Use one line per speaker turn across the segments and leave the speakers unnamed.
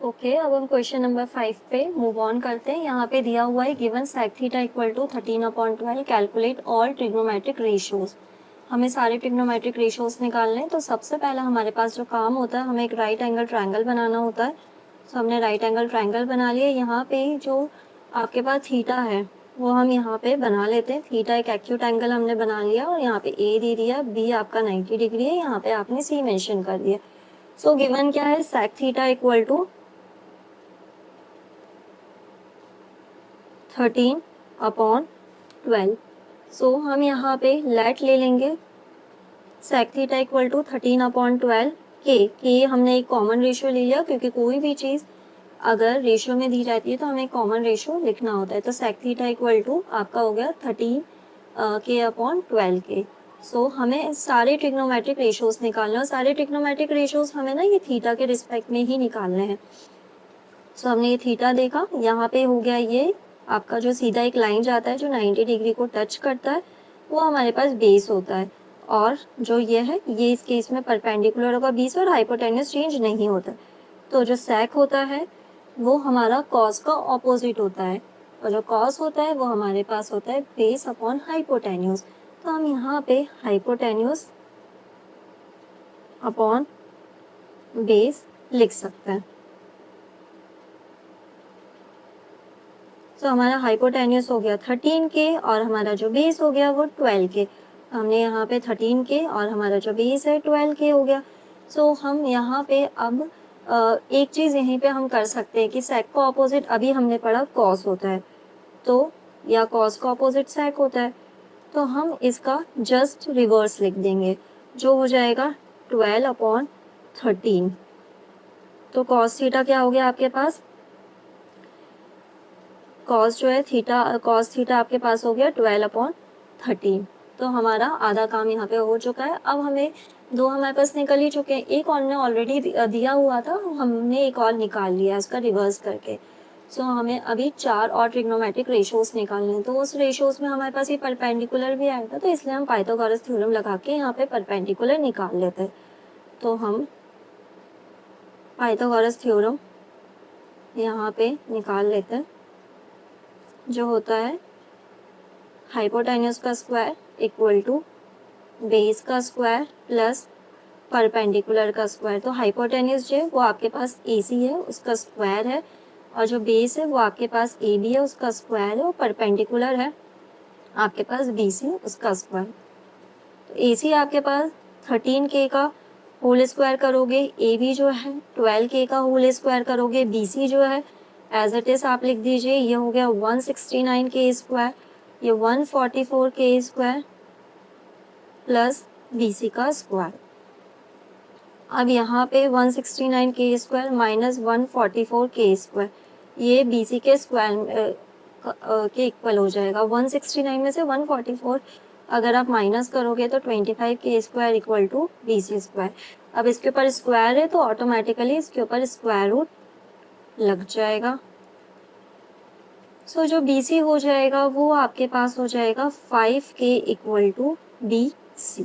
Okay, अब हम question number 5 पे मूव ऑन करते हैं। यहाँ पे दिया हुआ है given sec theta equal to 13/12 calculate all trigonometric ratios. हमें सारे ट्रिग्नोमेट्रिक रेशियोज निकालने हैं। तो सबसे पहला हमारे पास जो काम होता है, हमें एक राइट एंगल ट्रायंगल बनाना होता है। तो हमने राइट एंगल ट्रायंगल बना लिया। यहाँ पे जो आपके पास थीटा है वो हम यहाँ पे बना लेते हैं। थीटा एक एक्यूट एंगल हमने बना लिया और यहाँ पे ए दे दिया, बी आपका 90 डिग्री है, यहाँ पे आपने सी मेंशन कर दिया। सो गिवन क्या है, sec थीटा इक्वल टू 13/12। सो हम यहाँ पे लेट ले लेंगे sec थीटा इक्वल टू 13/12 के हमने एक कॉमन रेशियो ले लिया, क्योंकि कोई भी चीज़ अगर रेशियो में दी जाती है तो हमें कॉमन रेशियो लिखना होता है। तो sec थीटा इक्वल टू आपका हो गया 13 के। सो हमें सारे ट्रिग्नोमेट्रिक रेशियोज निकालना है। सारे ट्रिग्नोमेट्रिक रेशियोज हमें ना ये थीटा के रिस्पेक्ट में ही निकालने हैं। सो हमने ये थीटा देखा, यहाँ पे हो गया ये आपका जो सीधा एक लाइन जाता है जो 90 डिग्री को टच करता है, वो हमारे पास बेस होता है। और जो ये है ये इस केस में परपेंडिकुलर होगा बीस और हाइपोटेन्यूस चेंज नहीं होता। तो जो sec होता है वो हमारा cos का ऑपोजिट होता है, और जो cos होता है वो हमारे पास होता है बेस अपॉन हाइपोटेन्यूस। तो हम यहाँ पे हाइपोटेन्यूस अपॉन बेस लिख सकते हैं। तो हमारा हाइपोटेन्यूस हो गया 13 के और हमारा जो बेस हो गया वो 12 के। हमने यहाँ पे 13 के और हमारा जो बेस है 12 के हो गया। सो हम यहाँ पे अब एक चीज़ यहीं पे हम कर सकते हैं कि sec का ऑपोजिट अभी हमने पढ़ा cos होता है, तो या cos का ऑपोजिट sec होता है, तो हम इसका जस्ट रिवर्स लिख देंगे, जो हो जाएगा 12/13। तो cos थीटा क्या हो गया आपके पास, कॉस जो है थीटा, कॉस थीटा आपके पास हो गया 12/13। तो हमारा आधा काम यहाँ पे हो चुका है। अब हमें दो हमारे पास निकल ही चुके हैं, एक और ने ऑलरेडी दिया हुआ था, हमने एक और निकाल लिया इसका रिवर्स करके। सो हमें अभी 4 और ट्रिग्नोमेट्रिक रेशियोज निकालने हैं। तो उस रेशियोज में हमारे पास ये परपेंडिकुलर भी आया था, तो इसलिए हम पाइथागोरस थ्योरम लगा के यहाँ पे परपेंडिकुलर निकाल लेते हैं। तो हम पाइथागोरस थ्योरम यहाँ पे निकाल लेते हैं, जो होता है हाइपोटेन्यूस का स्क्वायर इक्वल टू बेस का स्क्वायर प्लस परपेंडिकुलर का स्क्वायर। तो हाइपोटेन्यूस जो है वो आपके पास AC है, उसका स्क्वायर है, और जो बेस है वो आपके पास AB है, उसका स्क्वायर है, और परपेंडिकुलर है आपके पास BC, उसका स्क्वायर। तो AC आपके पास 13K का होल स्क्वायर करोगे, AB जो है 12K का होल स्क्वायर करोगे, BC जो है एज इट इज आप लिख दीजिए, ये हो गया 169K स्क्वायर, ये 144K स्क्वायर प्लस BC का स्क्वायर। अब यहाँ पे 169K square minus 144K square, ये BC के स्क्वायर के इक्वल हो जाएगा। 169 में से 144 अगर आप माइनस करोगे तो 25K square equal to BC square. अब इसके ऊपर स्क्वायर है तो ऑटोमेटिकली इसके ऊपर स्क्वायर रूट लग जाएगा। सो जो BC हो जाएगा वो आपके पास हो जाएगा 5K इक्वल टू BC।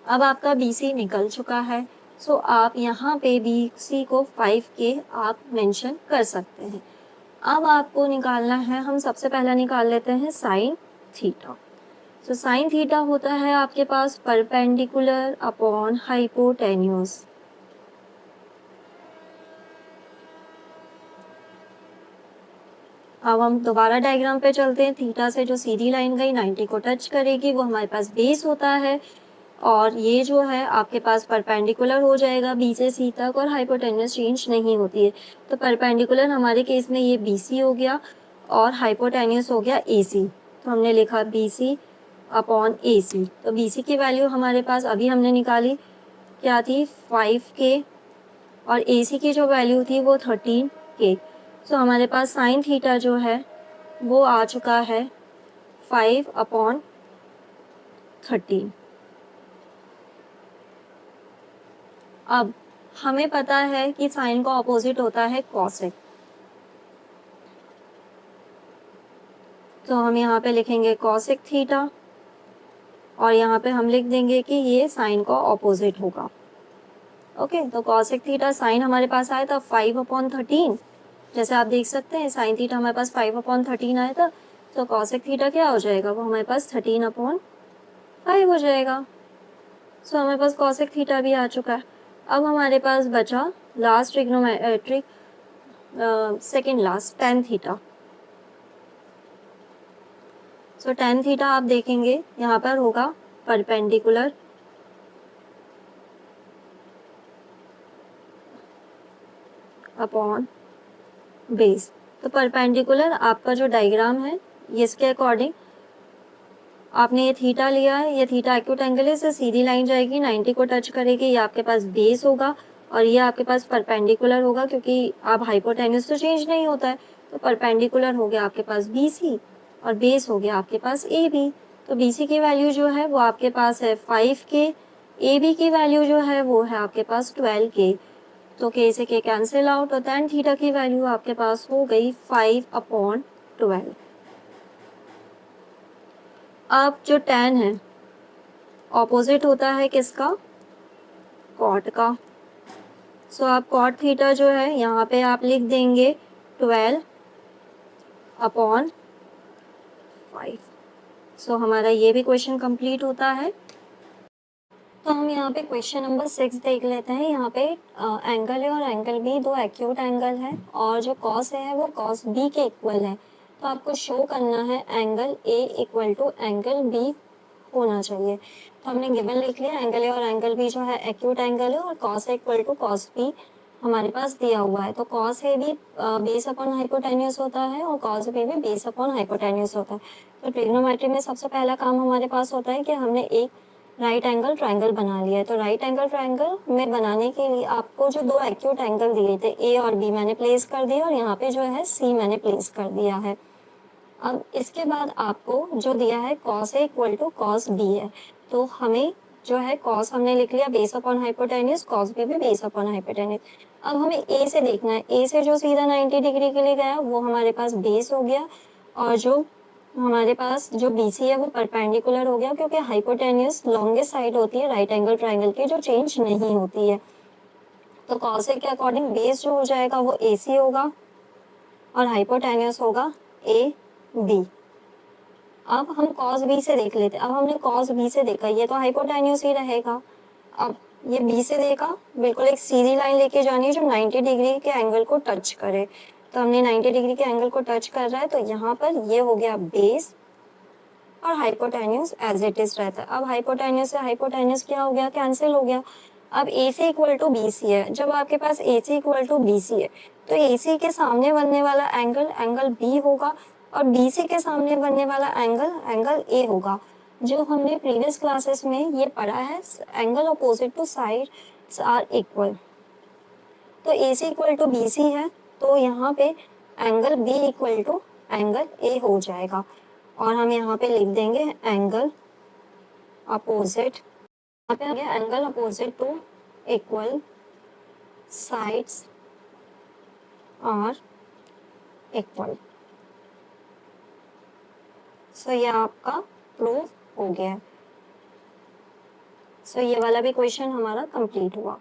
अब आपका BC निकल चुका है, सो आप यहाँ पे BC को 5K आप मेंशन कर सकते हैं। अब आपको निकालना है, हम सबसे पहला निकाल लेते हैं साइन थीटा। तो साइन थीटा होता है आपके पास परपेंडिकुलर अपॉन हाइपोटेन्यूस। अब हम दोबारा डायग्राम पे चलते हैं। थीटा से जो सीधी लाइन गई 90 को टच करेगी, वो हमारे पास बेस होता है, और ये जो है आपके पास परपेंडिकुलर हो जाएगा बी से सी तक, और हाइपोटेन्यूस चेंज नहीं होती है। तो परपेंडिकुलर हमारे केस में ये BC हो गया और हाइपोटेन्यूस हो गया AC। तो हमने लिखा BC अपॉन AC। तो BC की वैल्यू हमारे पास अभी हमने निकाली, क्या थी 5K, और AC की जो वैल्यू थी वो 13K। सो हमारे पास साइन थीटा जो है वो आ चुका है 5/13। अब हमें पता है कि साइन का ऑपोजिट होता है कॉसेक, तो हम यहाँ पे लिखेंगे कॉसेक थीटा, और यहाँ पे हम लिख देंगे कि ये साइन का ऑपोजिट होगा। ओके, तो कॉसेक थीटा साइन हमारे पास आया था 5/13। जैसे आप देख सकते हैं साइन थीटा हमारे पास 5/13 आया था, तो कॉसेक थीटा क्या हो जाएगा, वो हमारे पास 13/5 हो जाएगा। सो हमारे पास कॉसेक थीटा भी आ चुका है। अब हमारे पास बचा last trigonometric second last tan theta. So tan theta आप देखेंगे यहाँ पर होगा परपेंडिकुलर अपॉन बेस। तो परपेंडिकुलर आपका जो डायग्राम है ये इसके अकॉर्डिंग आपने ये थीटा लिया है, ये थीटा एक्यूट एंगल है, इससे सीधी लाइन जाएगी 90 को टच करेगी, ये आपके पास बेस होगा और ये आपके पास परपेंडिकुलर होगा, क्योंकि आप हाइपोटेन्यूज तो चेंज नहीं होता है, तो परपेंडिकुलर हो गया आपके पास BC और बेस हो गया आपके पास AB। तो BC की वैल्यू जो है वो आपके पास है 5K, AB की वैल्यू जो है वो है आपके पास 12K। तो K से K कैंसिल आउट, और tan थीटा की वैल्यू आपके पास हो गई 5/12। अब जो tan है ऑपोजिट होता है किसका, कॉट का। सो आप कॉट थीटा जो है यहाँ पे आप लिख देंगे 12/5। सो हमारा ये भी क्वेश्चन कंप्लीट होता है। तो हम यहाँ पे क्वेश्चन नंबर 6 देख लेते हैं। यहाँ पे एंगल है और एंगल बी दो एक्यूट एंगल है और जो कॉस है वो कॉस बी के इक्वल है। तो आपको शो करना है angle A equal to angle B होना चाहिए। तो हमने गिवन लिख लिया, एंगल ए और एंगल बी जो है एक्यूट एंगल है और cos A equal to cos B हमारे पास दिया हुआ है। तो कॉस ए भी बेस अपॉन हाइपोटेन्यूस होता है और कॉस बी भी बेस अपॉन हाइपोटेन्यूस होता है। तो ट्रिग्नोमेट्री में सबसे पहला काम हमारे पास होता है कि हमने एक राइट एंगल ट्रायंगल बना लिया है। तो राइट एंगल ट्रायंगल में बनाने के लिए आपको जो दो एक्यूट एंगल दिए थे ए और बी मैंने प्लेस कर दिया और यहाँ पे जो है सी मैंने प्लेस कर दिया है। अब इसके बाद आपको जो दिया है cos A equal to cos B है, तो हमें जो है कॉस हमने लिख लिया base upon hypotenuse, cos B भी बेस अपॉन हाइपोटेन्यूस। अब हमें ए से देखना है, ए से जो सीधा 90 डिग्री के लिए गया वो हमारे पास बेस हो गया और जो हमारे पास जो BC है वो परपेंडिकुलर हो गया, क्योंकि हाइपोटेन्यूस लॉन्गेस्ट साइड होती है राइट एंगल ट्रायंगल की जो चेंज नहीं होती है। तो कॉस ए के अकॉर्डिंग बेस जो हो जाएगा वो AC होगा और हाइपोटेन्यूस होगा AB। अब हम कॉस बी से देख लेते हैं। अब हमने कॉस बी से देखा, ये तो हाइपोटेन्यूस ही रहेगा। अब ये बी से देखा, बिल्कुल एक सीधी लाइन लेके जानी है जो 90 डिग्री के एंगल को टच करे। तो हमने 90 डिग्री के एंगल को टच कर रहा है, तो यहाँ पर ये हो गया बेस और हाइपोटेन्यूस एज इट इज रहता है। अब हाइपोटेन्यूस से हाइपोटेन्यूस क्या हो गया, कैंसिल हो गया। अब AC इक्वल टू BC है। जब आपके पास AC इक्वल टू BC है तो AC के सामने बनने वाला एंगल एंगल B होगा और BC के सामने बनने वाला एंगल एंगल A होगा। जो हमने प्रीवियस क्लासेस में ये पढ़ा है, angle opposite to sides are equal. तो AC इक्वल टू BC है, तो यहाँ पे angle B equal to angle A हो जाएगा और हम यहाँ पे लिख देंगे एंगल अपोजिट, यहाँ पे आ गया angle opposite to equal sides are equal. So ये आपका प्रूफ हो गया। सो ये वाला भी क्वेश्चन हमारा कंप्लीट हुआ।